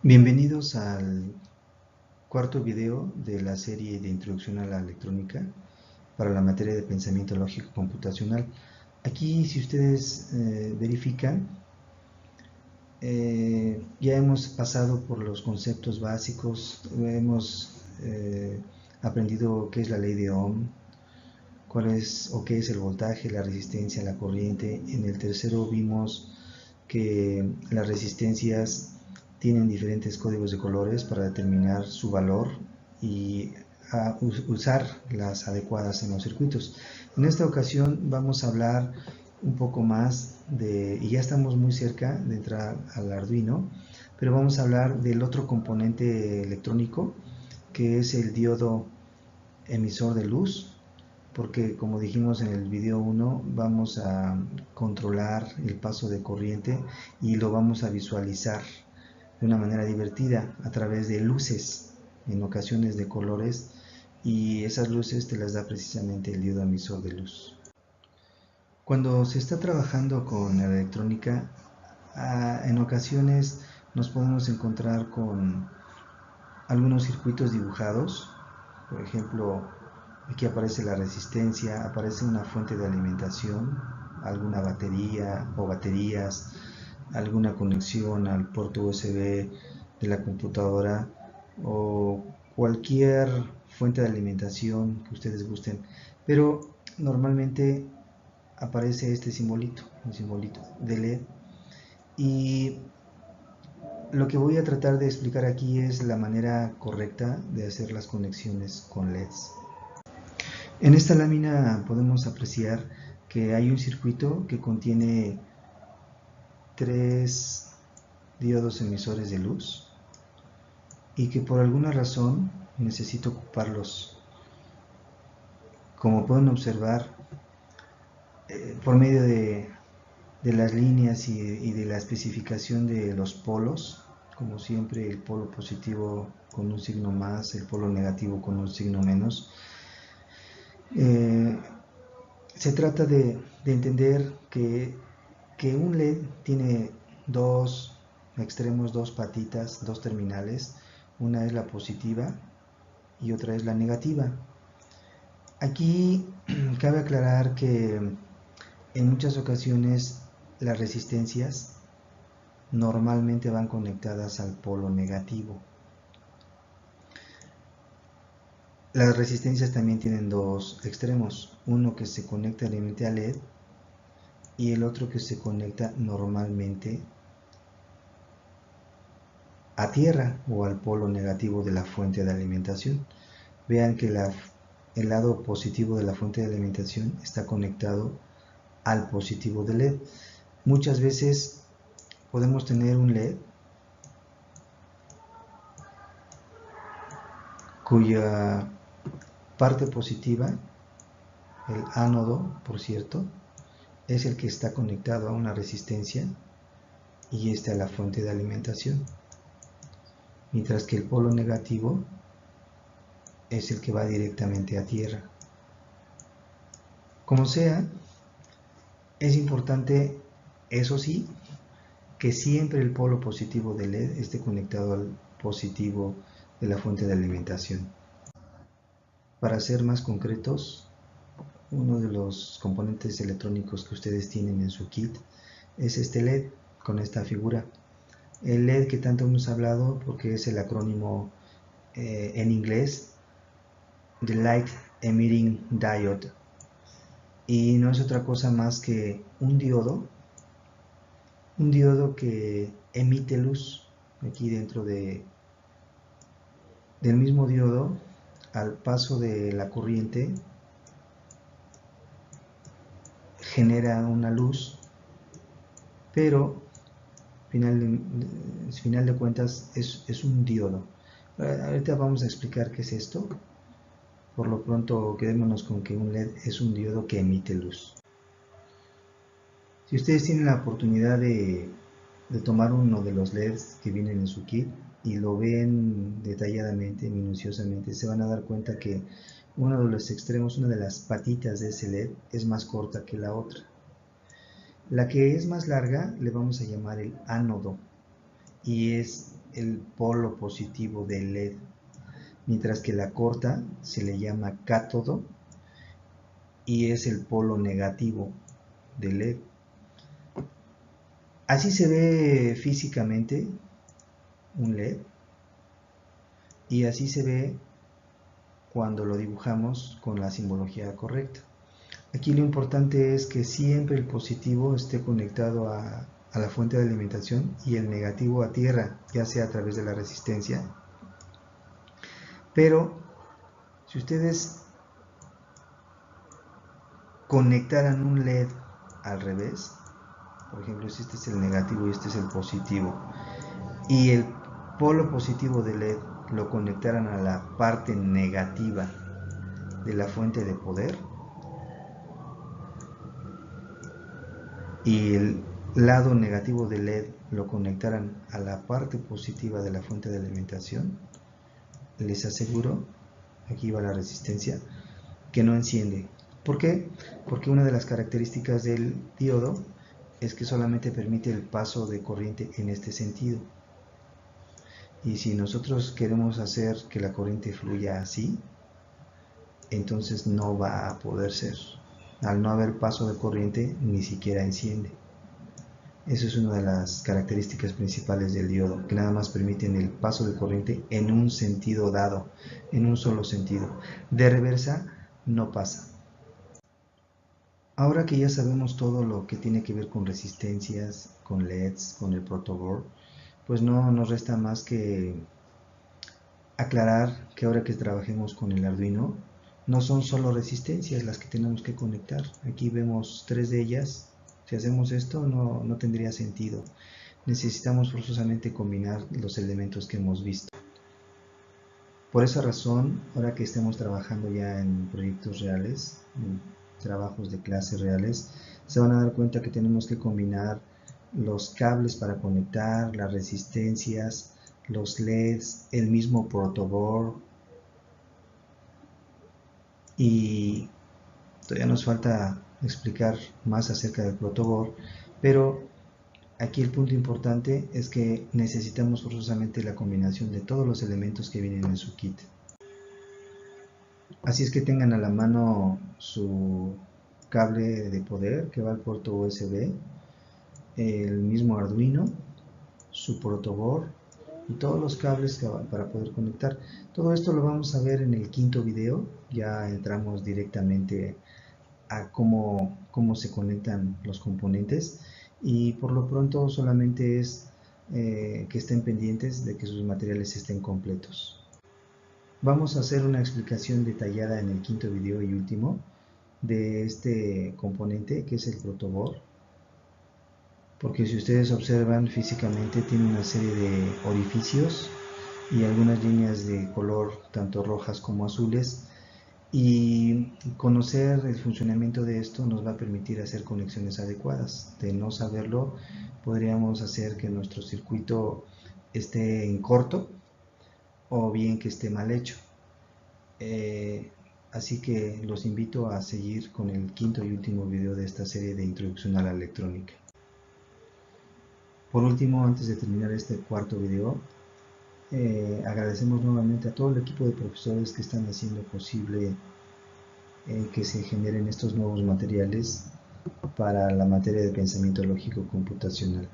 Bienvenidos al cuarto video de la serie de Introducción a la Electrónica para la materia de Pensamiento Lógico Computacional. Aquí, si ustedes verifican, ya hemos pasado por los conceptos básicos, hemos aprendido qué es la ley de Ohm, cuál es o qué es el voltaje, la resistencia, la corriente. En el tercero vimos que las resistencias tienen diferentes códigos de colores para determinar su valor y usar las adecuadas en los circuitos. En esta ocasión vamos a hablar un poco más y ya estamos muy cerca de entrar al Arduino, pero vamos a hablar del otro componente electrónico, que es el diodo emisor de luz, porque como dijimos en el video 1, vamos a controlar el paso de corriente y lo vamos a visualizar de una manera divertida a través de luces, en ocasiones de colores, y esas luces te las da precisamente el diodo emisor de luz. Cuando se está trabajando con la electrónica, en ocasiones nos podemos encontrar con algunos circuitos dibujados. Por ejemplo, aquí aparece la resistencia, aparece una fuente de alimentación, alguna batería o baterías, alguna conexión al puerto USB de la computadora o cualquier fuente de alimentación que ustedes gusten, pero normalmente aparece este simbolito, un simbolito de LED, y lo que voy a tratar de explicar aquí es la manera correcta de hacer las conexiones con LEDs. En esta lámina podemos apreciar que hay un circuito que contiene tres diodos emisores de luz y que por alguna razón necesito ocuparlos. Como pueden observar, por medio de las líneas y de la especificación de los polos, como siempre el polo positivo con un signo más, el polo negativo con un signo menos, se trata de entender que un LED tiene dos extremos, dos patitas, dos terminales. Una es la positiva y otra es la negativa. Aquí cabe aclarar que en muchas ocasiones las resistencias normalmente van conectadas al polo negativo. Las resistencias también tienen dos extremos, uno que se conecta directamente al LED y el otro que se conecta normalmente a tierra o al polo negativo de la fuente de alimentación. Vean que el lado positivo de la fuente de alimentación está conectado al positivo del LED. Muchas veces podemos tener un LED cuya parte positiva, el ánodo, por cierto, es el que está conectado a una resistencia y a la fuente de alimentación, mientras que el polo negativo es el que va directamente a tierra. Como sea, es importante, eso sí, que siempre el polo positivo del LED esté conectado al positivo de la fuente de alimentación. Para ser más concretos, uno de los componentes electrónicos que ustedes tienen en su kit es este LED con esta figura. El LED que tanto hemos hablado porque es el acrónimo en inglés de Light Emitting Diode, y no es otra cosa más que un diodo que emite luz. Aquí dentro del mismo diodo, al paso de la corriente, genera una luz, pero final de cuentas es un diodo. Ahorita vamos a explicar qué es esto. Por lo pronto quedémonos con que un LED es un diodo que emite luz. Si ustedes tienen la oportunidad de tomar uno de los LEDs que vienen en su kit y lo ven detalladamente, minuciosamente, se van a dar cuenta que uno de los extremos, una de las patitas de ese LED es más corta que la otra. La que es más larga le vamos a llamar el ánodo y es el polo positivo del LED, mientras que la corta se le llama cátodo y es el polo negativo del LED. Así se ve físicamente un LED y así se ve cuando lo dibujamos con la simbología correcta. Aquí lo importante es que siempre el positivo esté conectado a la fuente de alimentación y el negativo a tierra, ya sea a través de la resistencia. Pero si ustedes conectaran un LED al revés, por ejemplo, si este es el negativo y este es el positivo, y el polo positivo del LED lo conectaran a la parte negativa de la fuente de poder, y el lado negativo del LED lo conectaran a la parte positiva de la fuente de alimentación, les aseguro, aquí va la resistencia, que no enciende. ¿Por qué? Porque una de las características del diodo es que solamente permite el paso de corriente en este sentido. Y si nosotros queremos hacer que la corriente fluya así, entonces no va a poder ser. Al no haber paso de corriente, ni siquiera enciende. Eso es una de las características principales del diodo, que nada más permiten el paso de corriente en un sentido dado, en un solo sentido. De reversa no pasa. Ahora que ya sabemos todo lo que tiene que ver con resistencias, con LEDs, con el protoboard, pues no nos resta más que aclarar que ahora que trabajemos con el Arduino, no son solo resistencias las que tenemos que conectar. Aquí vemos 3 de ellas. Si hacemos esto no tendría sentido. Necesitamos forzosamente combinar los elementos que hemos visto. Por esa razón, ahora que estemos trabajando ya en proyectos reales, en trabajos de clase reales, se van a dar cuenta que tenemos que combinar los cables para conectar, las resistencias, los LEDs, el mismo protoboard, y todavía nos falta explicar más acerca del protoboard, pero aquí el punto importante es que necesitamos forzosamente la combinación de todos los elementos que vienen en su kit. Así es que tengan a la mano su cable de poder que va al puerto USB, el mismo Arduino, su protoboard y todos los cables para poder conectar. Todo esto lo vamos a ver en el quinto video. Ya entramos directamente a cómo se conectan los componentes, y por lo pronto solamente es que estén pendientes de que sus materiales estén completos. Vamos a hacer una explicación detallada en el quinto video y último de este componente que es el protoboard, porque si ustedes observan físicamente tiene una serie de orificios y algunas líneas de color tanto rojas como azules, y conocer el funcionamiento de esto nos va a permitir hacer conexiones adecuadas. De no saberlo, podríamos hacer que nuestro circuito esté en corto o bien que esté mal hecho. Así que los invito a seguir con el quinto y último video de esta serie de introducción a la electrónica. Por último, antes de terminar este cuarto video, agradecemos nuevamente a todo el equipo de profesores que están haciendo posible que se generen estos nuevos materiales para la materia de pensamiento lógico computacional.